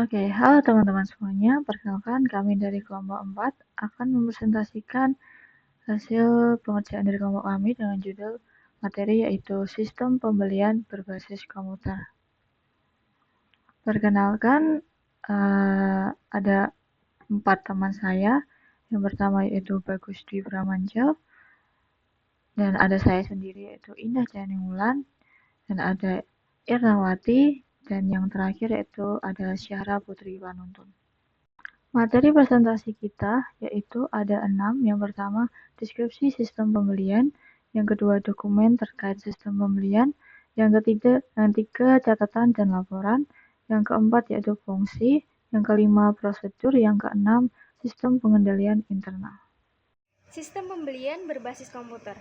Oke, halo teman-teman semuanya. Perkenalkan, kami dari kelompok 4 akan mempresentasikan hasil pengerjaan dari kelompok kami dengan judul materi yaitu Sistem Pembelian Berbasis Komputer. Perkenalkan, ada 4 teman saya. Yang pertama yaitu Bagus Dwi Pramanca, dan ada saya sendiri yaitu Indah Janingulan, dan ada Irnawati, dan yang terakhir yaitu ada Syahra Putri Panuntun. Materi presentasi kita yaitu ada 6. Yang pertama, deskripsi sistem pembelian. Yang kedua, dokumen terkait sistem pembelian. Yang ketiga, catatan dan laporan. Yang keempat, yaitu fungsi. Yang kelima, prosedur. Yang keenam, sistem pengendalian internal. Sistem pembelian berbasis komputer.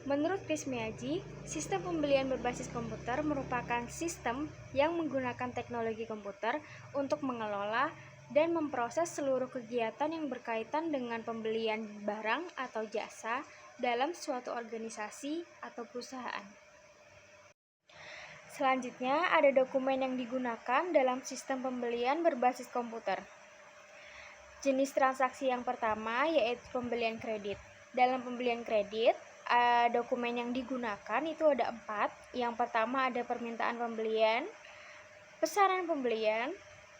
Menurut Chris Miyaji, sistem pembelian berbasis komputer merupakan sistem yang menggunakan teknologi komputer untuk mengelola dan memproses seluruh kegiatan yang berkaitan dengan pembelian barang atau jasa dalam suatu organisasi atau perusahaan. Selanjutnya, ada dokumen yang digunakan dalam sistem pembelian berbasis komputer. Jenis transaksi yang pertama yaitu pembelian kredit. Dalam pembelian kredit, dokumen yang digunakan itu ada 4. Yang pertama ada permintaan pembelian, pesanan pembelian,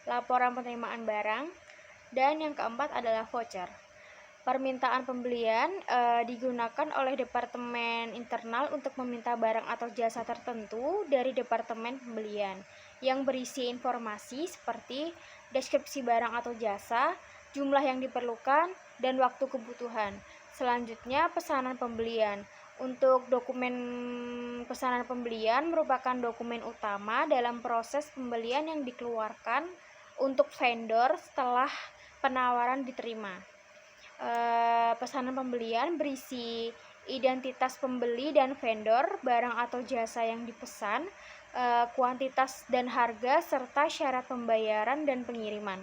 laporan penerimaan barang, dan yang keempat adalah voucher. Permintaan pembelian digunakan oleh departemen internal untuk meminta barang atau jasa tertentu dari departemen pembelian yang berisi informasi seperti deskripsi barang atau jasa, jumlah yang diperlukan, dan waktu kebutuhan. Selanjutnya, pesanan pembelian. Untuk dokumen pesanan pembelian merupakan dokumen utama dalam proses pembelian yang dikeluarkan untuk vendor setelah penawaran diterima. Pesanan pembelian berisi identitas pembeli dan vendor, barang atau jasa yang dipesan, kuantitas dan harga, serta syarat pembayaran dan pengiriman.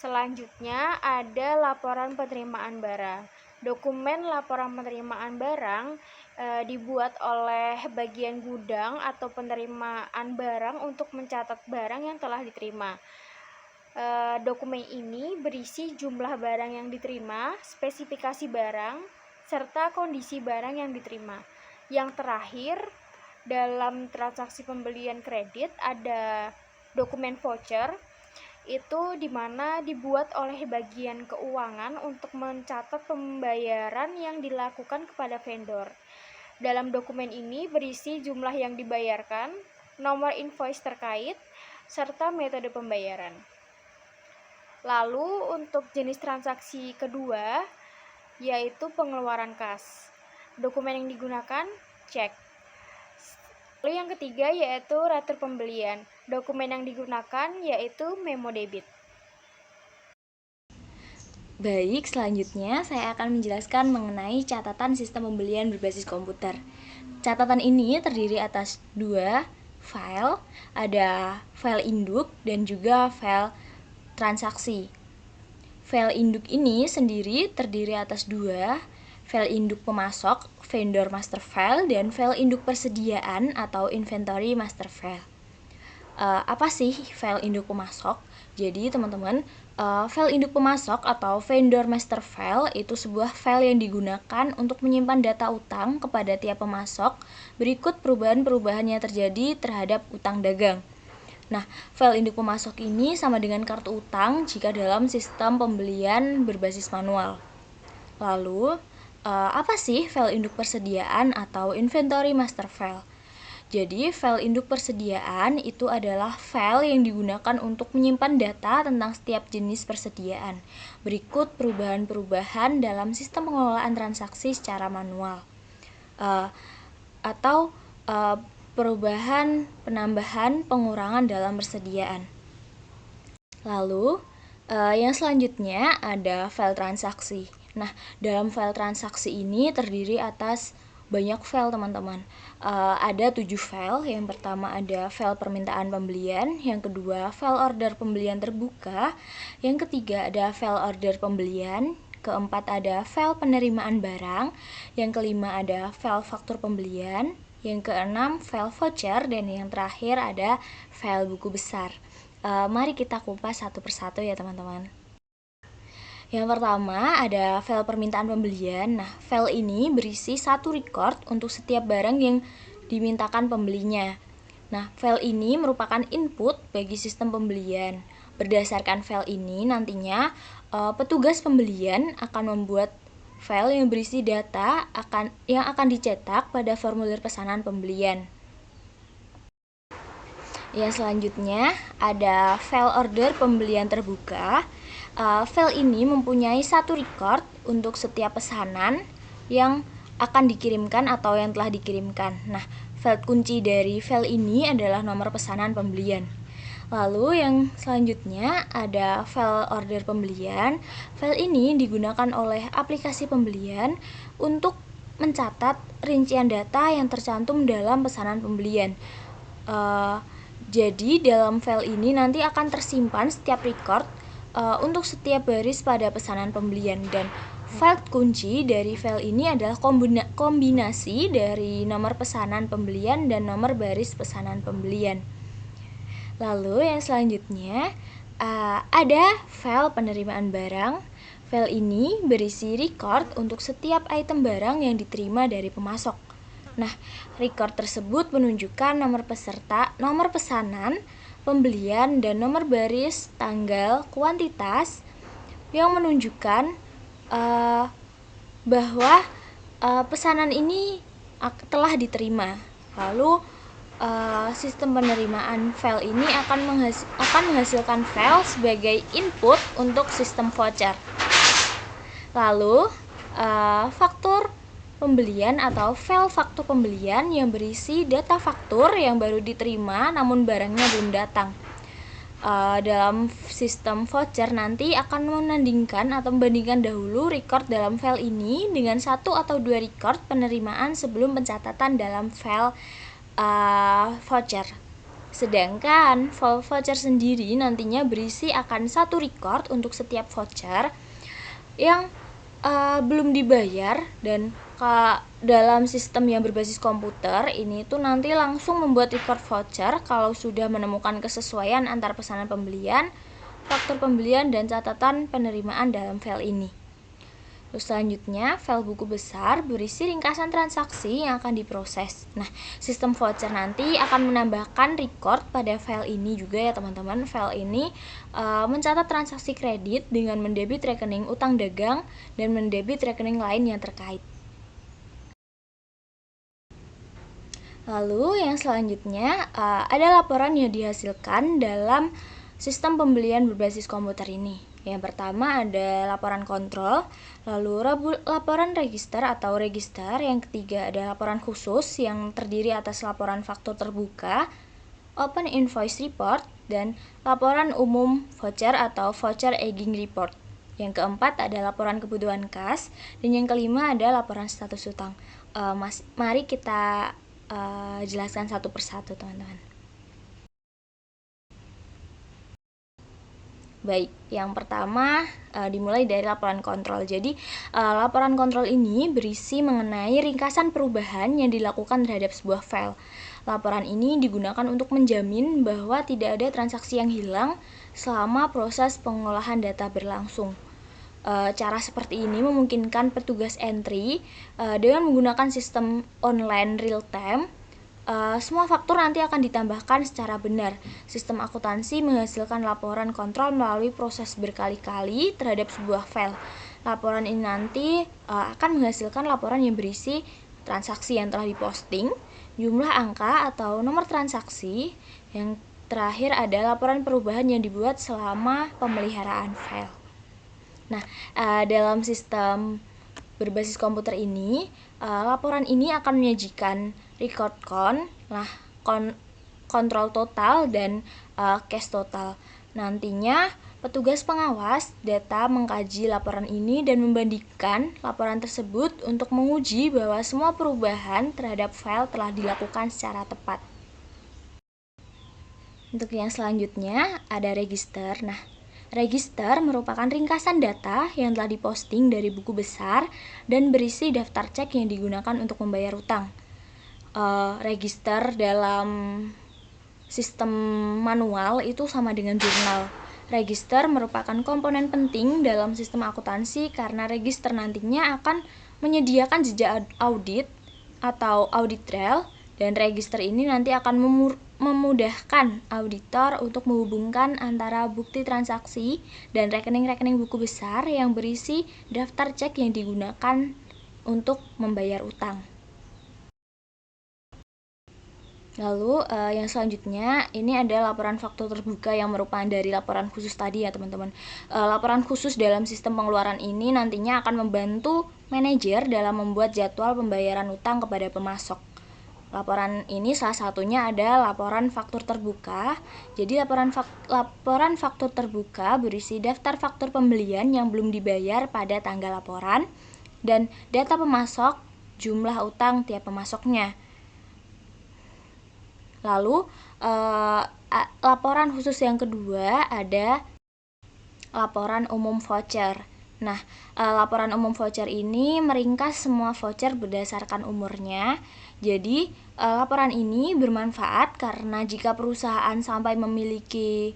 Selanjutnya ada laporan penerimaan barang. Dokumen laporan penerimaan barang dibuat oleh bagian gudang atau penerimaan barang untuk mencatat barang yang telah diterima. Dokumen ini berisi jumlah barang yang diterima, spesifikasi barang, serta kondisi barang yang diterima. Yang terakhir, dalam transaksi pembelian kredit ada dokumen voucher, itu dimana dibuat oleh bagian keuangan untuk mencatat pembayaran yang dilakukan kepada vendor. Dalam dokumen ini berisi jumlah yang dibayarkan, nomor invoice terkait, serta metode pembayaran. Lalu untuk jenis transaksi kedua yaitu pengeluaran kas. Dokumen yang digunakan cek. Lalu yang ketiga yaitu retur pembelian. Dokumen yang digunakan yaitu memo debit. Baik, selanjutnya saya akan menjelaskan mengenai catatan sistem pembelian berbasis komputer. Catatan ini terdiri atas 2 file, ada file induk dan juga file transaksi. File induk ini sendiri terdiri atas 2, file induk pemasok, vendor master file, dan file induk persediaan atau inventory master file. Apa sih file induk pemasok? Jadi teman-teman, file induk pemasok atau vendor master file itu sebuah file yang digunakan untuk menyimpan data utang kepada tiap pemasok berikut perubahan-perubahan yang terjadi terhadap utang dagang. Nah, file induk pemasok ini sama dengan kartu utang jika dalam sistem pembelian berbasis manual. Lalu, apa sih file induk persediaan atau inventory master file? Jadi, file induk persediaan itu adalah file yang digunakan untuk menyimpan data tentang setiap jenis persediaan. Berikut perubahan-perubahan dalam sistem pengelolaan transaksi secara manual. Atau perubahan, penambahan, pengurangan dalam persediaan. Lalu, yang selanjutnya ada file transaksi. Nah, dalam file transaksi ini terdiri atas banyak file teman-teman. Ada 7 file. Yang pertama ada file permintaan pembelian, yang kedua file order pembelian terbuka, yang ketiga ada file order pembelian, keempat ada file penerimaan barang, yang kelima ada file faktur pembelian, yang keenam file voucher, dan yang terakhir ada file buku besar. Mari kita kupas satu persatu ya teman-teman. Yang pertama ada file permintaan pembelian. Nah, file ini berisi satu record untuk setiap barang yang dimintakan pembelinya. Nah, file ini merupakan input bagi sistem pembelian. Berdasarkan file ini nantinya petugas pembelian akan membuat file yang berisi data yang akan dicetak pada formulir pesanan pembelian. Yang selanjutnya ada file order pembelian terbuka. File ini mempunyai satu record untuk setiap pesanan yang akan dikirimkan atau yang telah dikirimkan. Nah, file kunci dari file ini adalah nomor pesanan pembelian. Lalu yang selanjutnya ada file order pembelian. File ini digunakan oleh aplikasi pembelian untuk mencatat rincian data yang tercantum dalam pesanan pembelian. Jadi dalam file ini nanti akan tersimpan setiap record untuk setiap baris pada pesanan pembelian, dan file kunci dari file ini adalah kombinasi dari nomor pesanan pembelian dan nomor baris pesanan pembelian. Lalu yang selanjutnya ada file penerimaan barang. File ini berisi record untuk setiap item barang yang diterima dari pemasok. Nah, record tersebut menunjukkan nomor peserta, nomor pesanan, pembelian, dan nomor baris, tanggal, kuantitas yang menunjukkan bahwa pesanan ini telah diterima. Lalu sistem penerimaan file ini akan menghasilkan file sebagai input untuk sistem voucher. Lalu faktur pembelian atau file faktur pembelian yang berisi data faktur yang baru diterima namun barangnya belum datang. Dalam sistem voucher nanti akan menandingkan atau membandingkan dahulu record dalam file ini dengan satu atau dua record penerimaan sebelum pencatatan dalam file voucher. Sedangkan file voucher sendiri nantinya berisi akan satu record untuk setiap voucher yang belum dibayar, dan dalam sistem yang berbasis komputer ini tuh nanti langsung membuat record voucher kalau sudah menemukan kesesuaian antar pesanan pembelian, faktur pembelian, dan catatan penerimaan dalam file ini. Terus selanjutnya, file buku besar berisi ringkasan transaksi yang akan diproses. Nah, sistem voucher nanti akan menambahkan record pada file ini juga ya teman-teman. File ini mencatat transaksi kredit dengan mendebit rekening utang dagang dan mendebit rekening lain yang terkait. Lalu yang selanjutnya ada laporan yang dihasilkan dalam sistem pembelian berbasis komputer ini. Yang pertama ada laporan kontrol, lalu laporan register atau register, yang ketiga ada laporan khusus yang terdiri atas laporan faktur terbuka, open invoice report, dan laporan umum voucher atau voucher aging report. Yang keempat ada laporan kebutuhan kas, dan yang kelima ada laporan status utang. Mari kita jelaskan satu persatu teman-teman. Baik, yang pertama dimulai dari laporan kontrol. Jadi, laporan kontrol ini berisi mengenai ringkasan perubahan yang dilakukan terhadap sebuah file. Laporan ini digunakan untuk menjamin bahwa tidak ada transaksi yang hilang selama proses pengolahan data berlangsung. Cara seperti ini memungkinkan petugas entry dengan menggunakan sistem online real time. Semua faktur nanti akan ditambahkan secara benar. Sistem akuntansi menghasilkan laporan kontrol melalui proses berkali-kali terhadap sebuah file. Laporan ini nanti akan menghasilkan laporan yang berisi transaksi yang telah diposting, jumlah angka atau nomor transaksi. Yang terakhir ada laporan perubahan yang dibuat selama pemeliharaan file. Nah, dalam sistem berbasis komputer ini, laporan ini akan menyajikan record count, kontrol total, dan cash total. Nantinya petugas pengawas data mengkaji laporan ini dan membandingkan laporan tersebut untuk menguji bahwa semua perubahan terhadap file telah dilakukan secara tepat. Untuk yang selanjutnya ada register. Nah, register merupakan ringkasan data yang telah diposting dari buku besar dan berisi daftar cek yang digunakan untuk membayar utang. Register dalam sistem manual itu sama dengan jurnal. Register merupakan komponen penting dalam sistem akuntansi karena register nantinya akan menyediakan jejak audit atau audit trail, dan register ini nanti akan memudahkan auditor untuk menghubungkan antara bukti transaksi dan rekening-rekening buku besar yang berisi daftar cek yang digunakan untuk membayar utang. Lalu yang selanjutnya ini ada laporan faktur terbuka yang merupakan dari laporan khusus tadi ya teman-teman. Laporan khusus dalam sistem pengeluaran ini nantinya akan membantu manajer dalam membuat jadwal pembayaran utang kepada pemasok. Laporan ini salah satunya ada laporan faktur terbuka. Jadi laporan faktur terbuka berisi daftar faktur pembelian yang belum dibayar pada tanggal laporan dan data pemasok, jumlah utang tiap pemasoknya. Lalu laporan khusus yang kedua ada laporan umum voucher. Nah, laporan umum voucher ini meringkas semua voucher berdasarkan umurnya. Jadi, laporan ini bermanfaat karena jika perusahaan sampai memiliki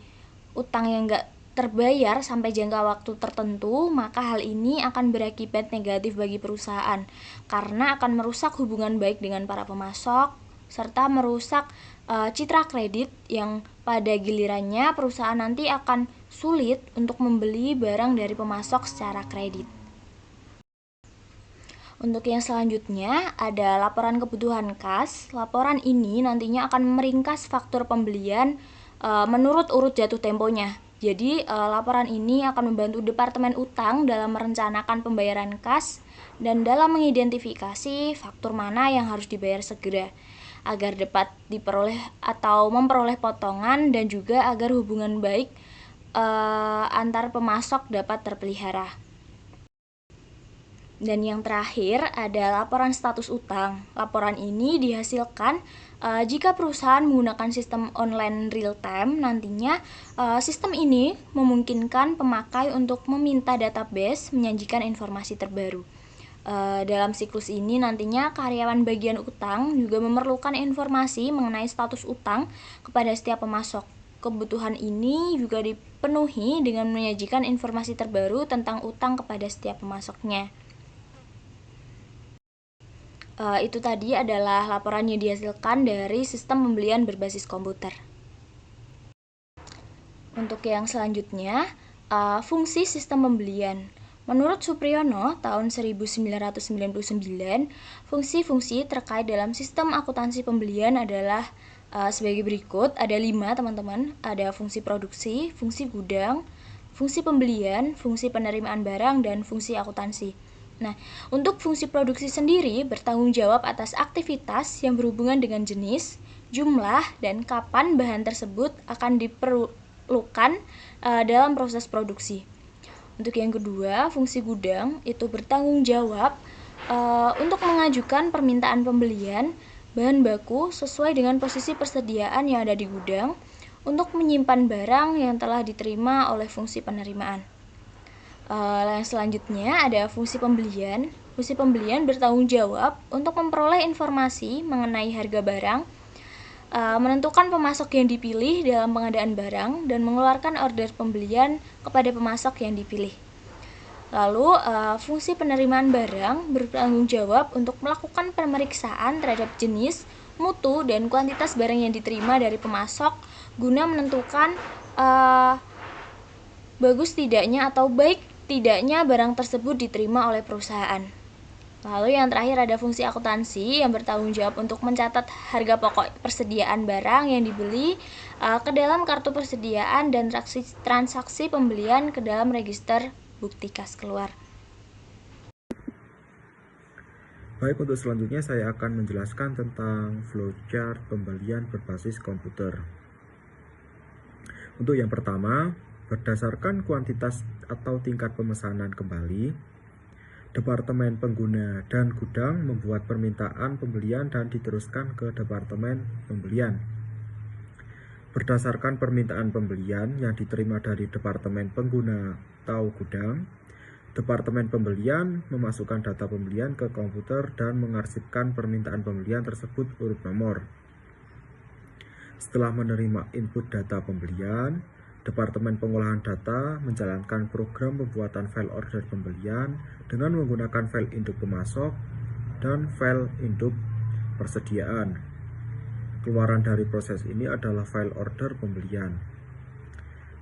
utang yang enggak terbayar sampai jangka waktu tertentu, maka hal ini akan berakibat negatif bagi perusahaan karena akan merusak hubungan baik dengan para pemasok serta merusak citra kredit yang pada gilirannya perusahaan nanti akan sulit untuk membeli barang dari pemasok secara kredit. Untuk yang selanjutnya ada laporan kebutuhan kas. Laporan ini nantinya akan meringkas faktur pembelian menurut urut jatuh temponya. Jadi laporan ini akan membantu Departemen Utang dalam merencanakan pembayaran kas dan dalam mengidentifikasi faktur mana yang harus dibayar segera agar dapat diperoleh atau memperoleh potongan dan juga agar hubungan baik antar pemasok dapat terpelihara. Dan yang terakhir ada laporan status utang. Laporan ini dihasilkan jika perusahaan menggunakan sistem online real time. Nantinya sistem ini memungkinkan pemakai untuk meminta database menyajikan informasi terbaru. Dalam siklus ini nantinya karyawan bagian utang juga memerlukan informasi mengenai status utang kepada setiap pemasok. Kebutuhan ini juga dipenuhi dengan menyajikan informasi terbaru tentang utang kepada setiap pemasoknya. Itu tadi adalah laporan yang dihasilkan dari sistem pembelian berbasis komputer. Untuk yang selanjutnya, fungsi sistem pembelian. Menurut Supriyono, tahun 1999, fungsi-fungsi terkait dalam sistem akuntansi pembelian adalah sebagai berikut. Ada 5 teman-teman. Ada fungsi produksi, fungsi gudang, fungsi pembelian, fungsi penerimaan barang, dan fungsi akuntansi. Nah, untuk fungsi produksi sendiri bertanggung jawab atas aktivitas yang berhubungan dengan jenis, jumlah, dan kapan bahan tersebut akan diperlukan dalam proses produksi. Untuk yang kedua, fungsi gudang itu bertanggung jawab untuk mengajukan permintaan pembelian bahan baku sesuai dengan posisi persediaan yang ada di gudang untuk menyimpan barang yang telah diterima oleh fungsi penerimaan. Selanjutnya ada fungsi pembelian. Fungsi pembelian bertanggung jawab untuk memperoleh informasi mengenai harga barang, menentukan pemasok yang dipilih dalam pengadaan barang, dan mengeluarkan order pembelian kepada pemasok yang dipilih. Lalu, fungsi penerimaan barang bertanggung jawab untuk melakukan pemeriksaan terhadap jenis, mutu, dan kuantitas barang yang diterima dari pemasok guna menentukan bagus tidaknya atau baik tidaknya barang tersebut diterima oleh perusahaan. Lalu yang terakhir ada fungsi akuntansi yang bertanggung jawab untuk mencatat harga pokok persediaan barang yang dibeli ke dalam kartu persediaan dan transaksi pembelian ke dalam register bukti kas keluar. Baik, untuk selanjutnya saya akan menjelaskan tentang flowchart pembelian berbasis komputer. Untuk yang pertama, berdasarkan kuantitas atau tingkat pemesanan kembali, Departemen Pengguna dan Gudang membuat permintaan pembelian dan diteruskan ke Departemen Pembelian. Berdasarkan permintaan pembelian yang diterima dari Departemen Pengguna atau Gudang, Departemen Pembelian memasukkan data pembelian ke komputer dan mengarsipkan permintaan pembelian tersebut urut nomor. Setelah menerima input data pembelian, Departemen Pengolahan Data menjalankan program pembuatan file order pembelian dengan menggunakan file induk pemasok dan file induk persediaan. Keluaran dari proses ini adalah file order pembelian.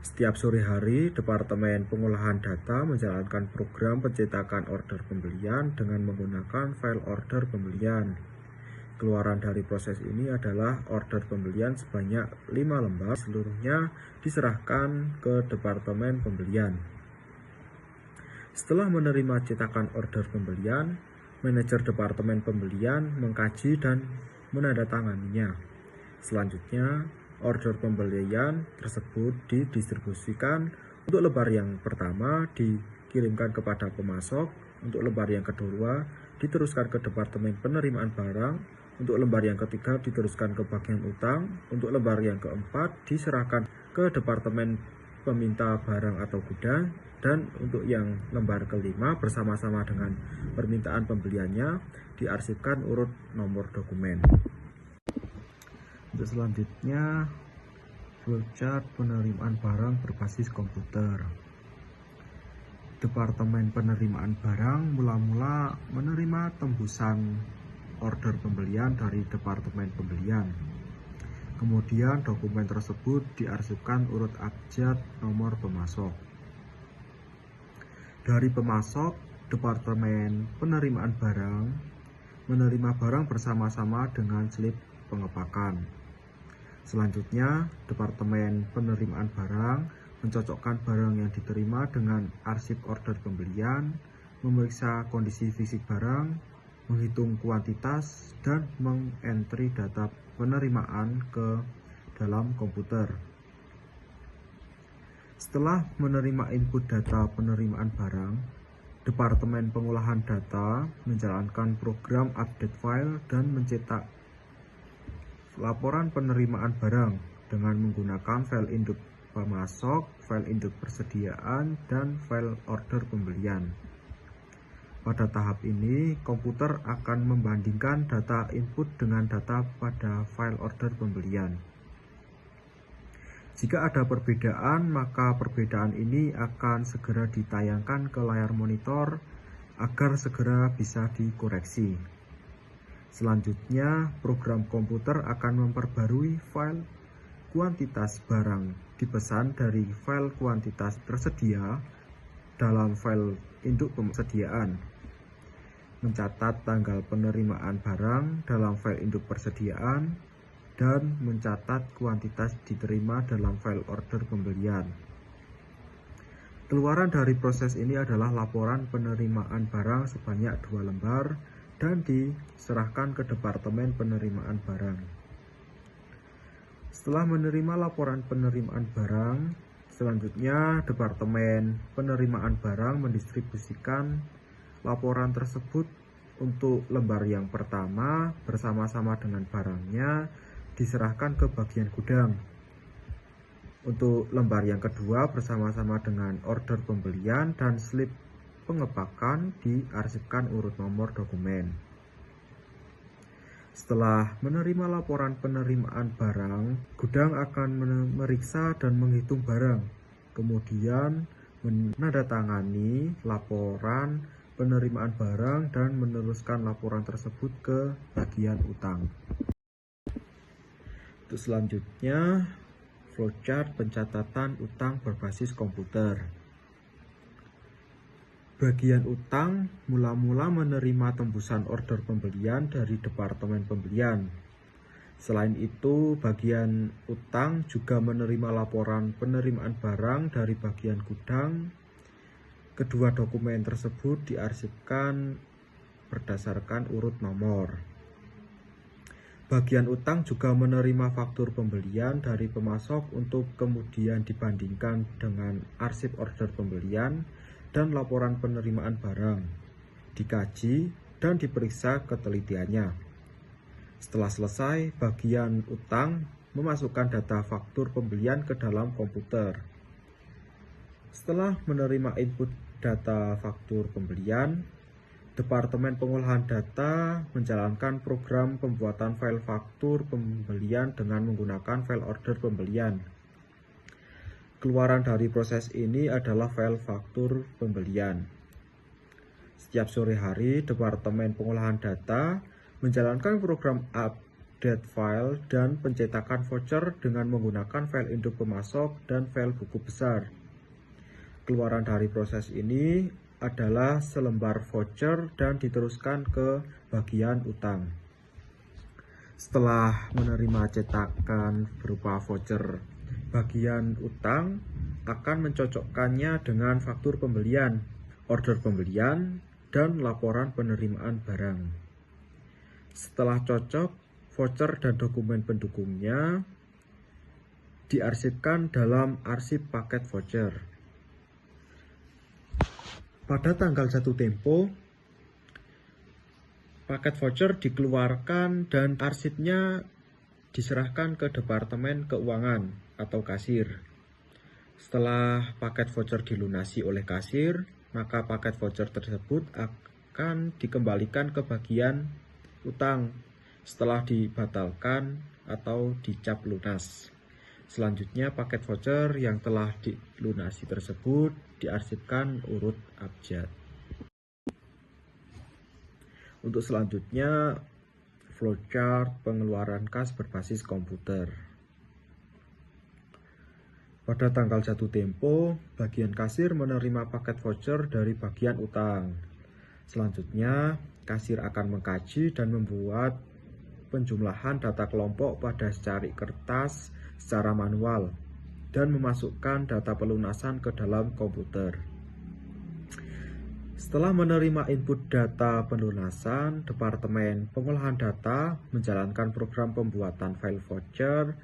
Setiap sore hari, Departemen Pengolahan Data menjalankan program pencetakan order pembelian dengan menggunakan file order pembelian. Keluaran dari proses ini adalah order pembelian sebanyak 5 lembar, seluruhnya diserahkan ke Departemen Pembelian. Setelah menerima cetakan order pembelian, manajer Departemen Pembelian mengkaji dan menandatanganinya. Selanjutnya, order pembelian tersebut didistribusikan. Untuk lembar yang pertama dikirimkan kepada pemasok, untuk lembar yang kedua diteruskan ke Departemen Penerimaan Barang, untuk lembar yang ketiga diteruskan ke bagian utang, untuk lembar yang keempat diserahkan ke Departemen Peminta Barang atau Gudang, dan untuk yang lembar kelima bersama-sama dengan permintaan pembeliannya diarsipkan urut nomor dokumen. Untuk selanjutnya, flowchart penerimaan barang berbasis komputer. Departemen Penerimaan Barang mula-mula menerima tembusan order pembelian dari Departemen Pembelian. Kemudian dokumen tersebut diarsipkan urut abjad nomor pemasok. Dari pemasok, Departemen Penerimaan Barang menerima barang bersama-sama dengan slip pengepakan. Selanjutnya, Departemen Penerimaan Barang mencocokkan barang yang diterima dengan arsip order pembelian, memeriksa kondisi fisik barang, menghitung kuantitas, dan mengentri data penerimaan ke dalam komputer. Setelah menerima input data penerimaan barang, Departemen Pengolahan Data menjalankan program update file dan mencetak laporan penerimaan barang dengan menggunakan file induk pemasok, file induk persediaan, dan file order pembelian. Pada tahap ini, komputer akan membandingkan data input dengan data pada file order pembelian. Jika ada perbedaan, maka perbedaan ini akan segera ditayangkan ke layar monitor agar segera bisa dikoreksi. Selanjutnya, program komputer akan memperbarui file kuantitas barang dipesan dari file kuantitas tersedia dalam file induk persediaan, mencatat tanggal penerimaan barang dalam file induk persediaan, dan mencatat kuantitas diterima dalam file order pembelian. Keluaran dari proses ini adalah laporan penerimaan barang sebanyak 2 lembar dan diserahkan ke Departemen Penerimaan Barang. Setelah menerima laporan penerimaan barang, selanjutnya Departemen Penerimaan Barang mendistribusikan laporan tersebut untuk lembar yang pertama bersama-sama dengan barangnya diserahkan ke bagian gudang. Untuk lembar yang kedua bersama-sama dengan order pembelian dan slip pengepakan diarsipkan urut nomor dokumen. Setelah menerima laporan penerimaan barang, gudang akan memeriksa dan menghitung barang, kemudian menandatangani laporan penerimaan barang dan meneruskan laporan tersebut ke bagian utang. Untuk selanjutnya, flowchart pencatatan utang berbasis komputer. Bagian utang mula-mula menerima tembusan order pembelian dari Departemen Pembelian. Selain itu, bagian utang juga menerima laporan penerimaan barang dari bagian gudang. Kedua dokumen tersebut diarsipkan berdasarkan urut nomor. Bagian utang juga menerima faktur pembelian dari pemasok untuk kemudian dibandingkan dengan arsip order pembelian dan laporan penerimaan barang, dikaji dan diperiksa ketelitiannya. Setelah selesai, bagian utang memasukkan data faktur pembelian ke dalam komputer. Setelah menerima input data faktur pembelian, Departemen Pengolahan Data menjalankan program pembuatan file faktur pembelian dengan menggunakan file order pembelian. Keluaran dari proses ini adalah file faktur pembelian. Setiap sore hari, Departemen Pengolahan Data menjalankan program update file dan pencetakan voucher dengan menggunakan file induk pemasok dan file buku besar. Keluaran dari proses ini adalah selembar voucher dan diteruskan ke bagian utang. Setelah menerima cetakan berupa voucher, bagian utang akan mencocokkannya dengan faktur pembelian, order pembelian, dan laporan penerimaan barang. Setelah cocok, voucher dan dokumen pendukungnya diarsipkan dalam arsip paket voucher. Pada tanggal jatuh tempo, paket voucher dikeluarkan dan arsipnya diserahkan ke Departemen Keuangan atau kasir. Setelah paket voucher dilunasi oleh kasir, maka paket voucher tersebut akan dikembalikan ke bagian utang setelah dibatalkan atau dicap lunas. Selanjutnya, paket voucher yang telah dilunasi tersebut diarsipkan urut abjad. Untuk selanjutnya, flowchart pengeluaran kas berbasis komputer. Pada tanggal jatuh tempo, bagian kasir menerima paket voucher dari bagian utang. Selanjutnya, kasir akan mengkaji dan membuat penjumlahan data kelompok pada secari kertas secara manual dan memasukkan data pelunasan ke dalam komputer. Setelah menerima input data pelunasan, Departemen Pengolahan Data menjalankan program pembuatan file voucher.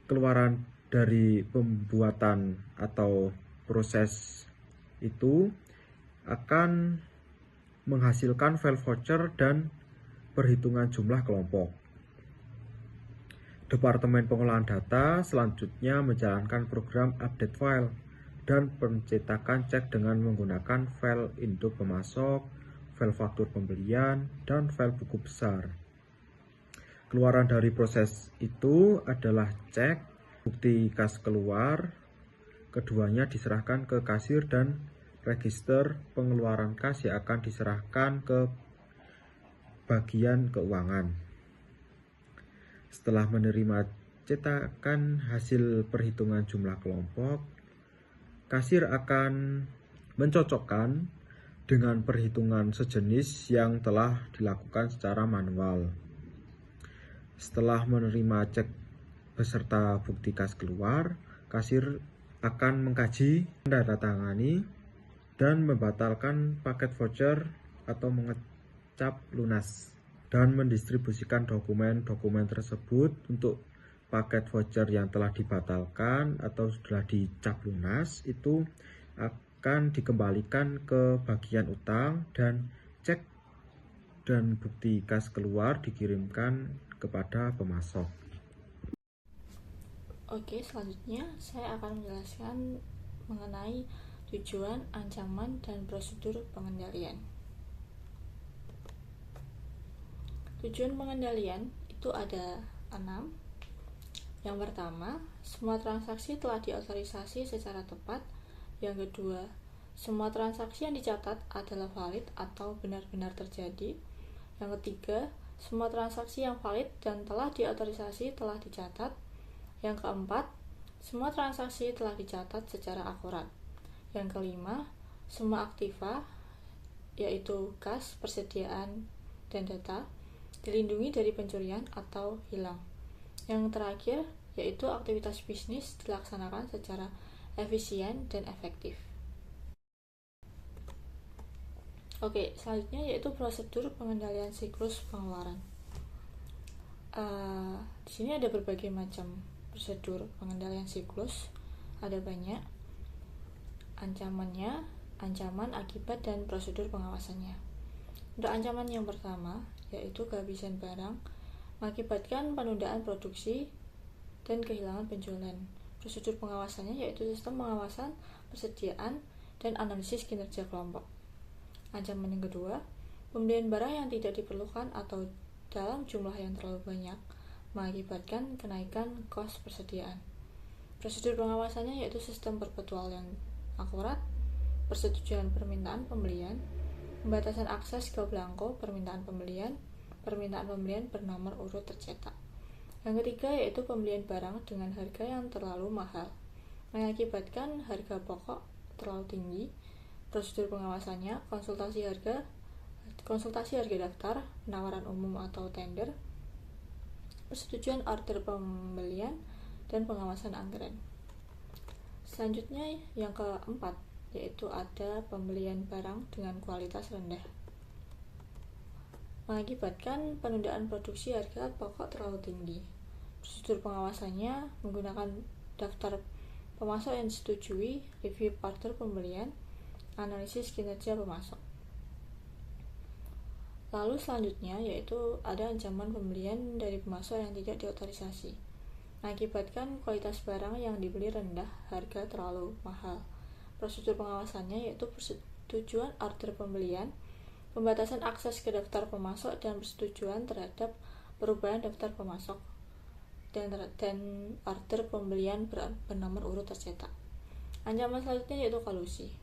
Keluaran dari pembuatan atau proses itu akan menghasilkan file voucher dan perhitungan jumlah kelompok. Departemen Pengolahan Data selanjutnya menjalankan program update file dan pencetakan cek dengan menggunakan file induk pemasok, file faktur pembelian, dan file buku besar. Keluaran dari proses itu adalah cek, bukti kas keluar, keduanya diserahkan ke kasir dan register pengeluaran kas yang akan diserahkan ke bagian keuangan. Setelah menerima cetakan hasil perhitungan jumlah kelompok, kasir akan mencocokkan dengan perhitungan sejenis yang telah dilakukan secara manual. Setelah menerima cek beserta bukti kas keluar, kasir akan mengkaji, menandatangani, dan membatalkan paket voucher atau mengecap lunas dan mendistribusikan dokumen-dokumen tersebut untuk paket voucher yang telah dibatalkan atau sudah dicap lunas itu akan dikembalikan ke bagian utang dan cek dan bukti kas keluar dikirimkan kepada pemasok. Oke, selanjutnya saya akan menjelaskan mengenai tujuan, ancaman, dan prosedur pengendalian. Tujuan pengendalian itu ada 6. Yang pertama, semua transaksi telah diotorisasi secara tepat. Yang kedua, semua transaksi yang dicatat adalah valid atau benar-benar terjadi. Yang ketiga, semua transaksi yang valid dan telah diotorisasi telah dicatat. Yang keempat, semua transaksi telah dicatat secara akurat. Yang kelima, semua aktiva, yaitu kas, persediaan, dan data, dilindungi dari pencurian atau hilang. Yang terakhir, yaitu aktivitas bisnis dilaksanakan secara efisien dan efektif. Oke, selanjutnya yaitu prosedur pengendalian siklus pengeluaran. Di sini ada berbagai macam prosedur pengendalian siklus, ada banyak ancamannya, ancaman, akibat, dan prosedur pengawasannya. Untuk ancaman yang pertama, yaitu kehabisan barang, mengakibatkan penundaan produksi dan kehilangan penjualan. Prosedur pengawasannya yaitu sistem pengawasan, persediaan, dan analisis kinerja kelompok. Ancaman yang kedua, pembelian barang yang tidak diperlukan atau dalam jumlah yang terlalu banyak mengakibatkan kenaikan kos persediaan. Prosedur pengawasannya yaitu sistem perpetual yang akurat, persetujuan permintaan pembelian, pembatasan akses ke belangko permintaan pembelian bernomor urut tercetak. Yang ketiga yaitu pembelian barang dengan harga yang terlalu mahal, mengakibatkan harga pokok terlalu tinggi. Prosedur pengawasannya konsultasi harga daftar, penawaran umum atau tender, persetujuan order pembelian, dan pengawasan anggaran. Selanjutnya yang keempat yaitu ada pembelian barang dengan kualitas rendah, mengakibatkan penundaan produksi harga pokok terlalu tinggi. Prosedur pengawasannya menggunakan daftar pemasok yang disetujui, review order pembelian, analisis kinerja pemasok. Lalu selanjutnya yaitu ada ancaman pembelian dari pemasok yang tidak diotorisasi, mengakibatkan kualitas barang yang dibeli rendah, harga terlalu mahal. Prosedur pengawasannya yaitu persetujuan order pembelian, pembatasan akses ke daftar pemasok, dan persetujuan terhadap perubahan daftar pemasok dan order pembelian bernomor urut tercetak. Ancaman selanjutnya yaitu kolusi,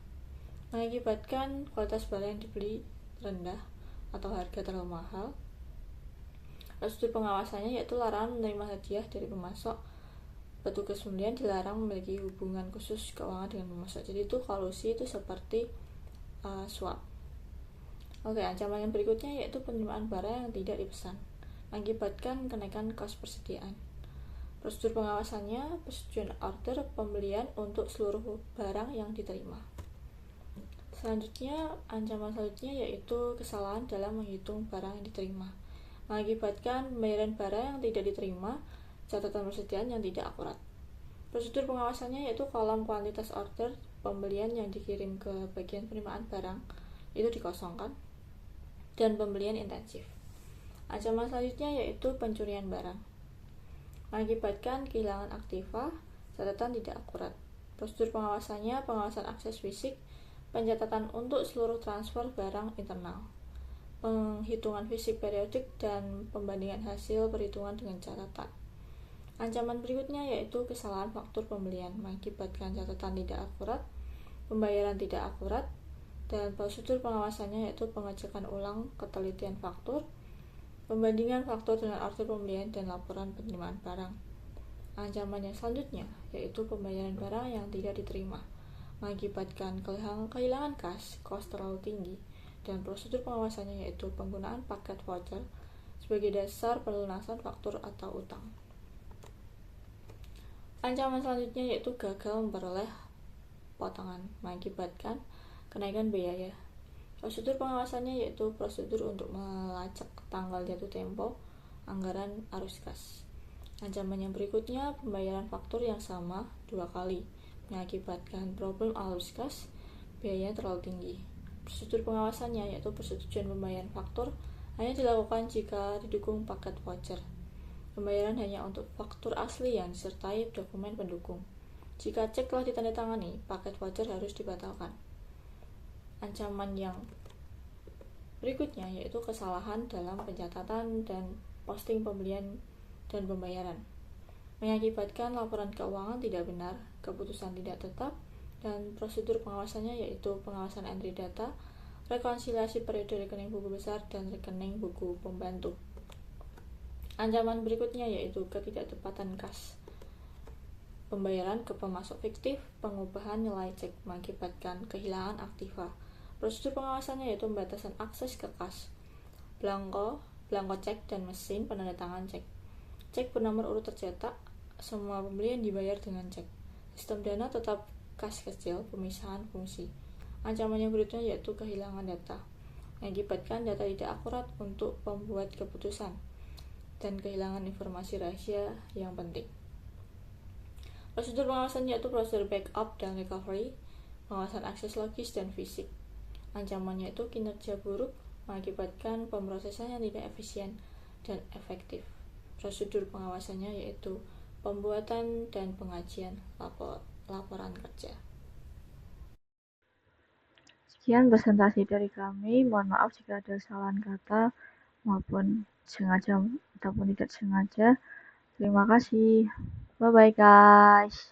mengakibatkan kualitas barang yang dibeli rendah atau harga terlalu mahal. Prosedur pengawasannya yaitu larangan menerima hadiah dari pemasok. Petugas pembelian dilarang memiliki hubungan khusus keuangan dengan pemasok. Jadi itu kolusi itu seperti suap. Oke, ancaman yang berikutnya yaitu penerimaan barang yang tidak dipesan, mengakibatkan kenaikan kos persediaan. Prosedur pengawasannya persetujuan order pembelian untuk seluruh barang yang diterima. Selanjutnya, ancaman selanjutnya yaitu kesalahan dalam menghitung barang yang diterima, mengakibatkan pembayaran barang yang tidak diterima, catatan persediaan yang tidak akurat. Prosedur pengawasannya yaitu kolom kuantitas order pembelian yang dikirim ke bagian penerimaan barang itu dikosongkan, dan pembelian intensif. Ancaman selanjutnya yaitu pencurian barang, mengakibatkan kehilangan aktiva, catatan tidak akurat. Prosedur pengawasannya pengawasan akses fisik, pencatatan untuk seluruh transfer barang internal, penghitungan fisik periodik, dan pembandingan hasil perhitungan dengan catatan. Ancaman berikutnya yaitu kesalahan faktur pembelian, mengakibatkan catatan tidak akurat, pembayaran tidak akurat, dan prosedur pengawasannya yaitu pengecekan ulang ketelitian faktur, pembandingan faktur dengan order pembelian, dan laporan penerimaan barang. Ancaman yang selanjutnya yaitu pembayaran barang yang tidak diterima, mengakibatkan kehilangan kas, kos terlalu tinggi, dan prosedur pengawasannya yaitu penggunaan paket voucher sebagai dasar pelunasan faktur atau utang. Ancaman selanjutnya yaitu gagal memperoleh potongan, mengakibatkan kenaikan biaya. Prosedur pengawasannya yaitu prosedur untuk melacak tanggal jatuh tempo anggaran arus kas. Ancaman yang berikutnya pembayaran faktur yang sama 2 kali, mengakibatkan problem arus kas, biayanya terlalu tinggi. Prosedur pengawasannya yaitu persetujuan pembayaran faktur hanya dilakukan jika didukung paket voucher. Pembayaran hanya untuk faktur asli yang disertai dokumen pendukung. Jika cek telah ditandatangani, paket voucher harus dibatalkan. Ancaman yang berikutnya yaitu kesalahan dalam pencatatan dan posting pembelian dan pembayaran, mengakibatkan laporan keuangan tidak benar, keputusan tidak tetap, dan prosedur pengawasannya yaitu pengawasan entry data, rekonsiliasi periode rekening buku besar, dan rekening buku pembantu. Ancaman berikutnya yaitu ketidaktepatan kas, pembayaran ke pemasok fiktif, pengubahan nilai cek, mengakibatkan kehilangan aktiva. Prosedur pengawasannya yaitu pembatasan akses ke kas, belangko cek, dan mesin penandatangan cek. Cek bernomor urut tercetak, semua pembelian dibayar dengan cek. Sistem dana tetap kas kecil, pemisahan fungsi. Ancaman yang berikutnya yaitu kehilangan data, mengakibatkan data tidak akurat untuk pembuat keputusan, dan kehilangan informasi rahasia yang penting. Prosedur pengawasan yaitu prosedur backup dan recovery, pengawasan akses logis dan fisik. Ancamannya itu kinerja buruk, mengakibatkan pemrosesan yang tidak efisien dan efektif. Prosedur pengawasannya yaitu pembuatan dan pengajian laporan kerja. Sekian presentasi dari kami. Mohon maaf jika ada kesalahan kata maupun sengaja ataupun tidak sengaja. Terima kasih. Bye-bye guys.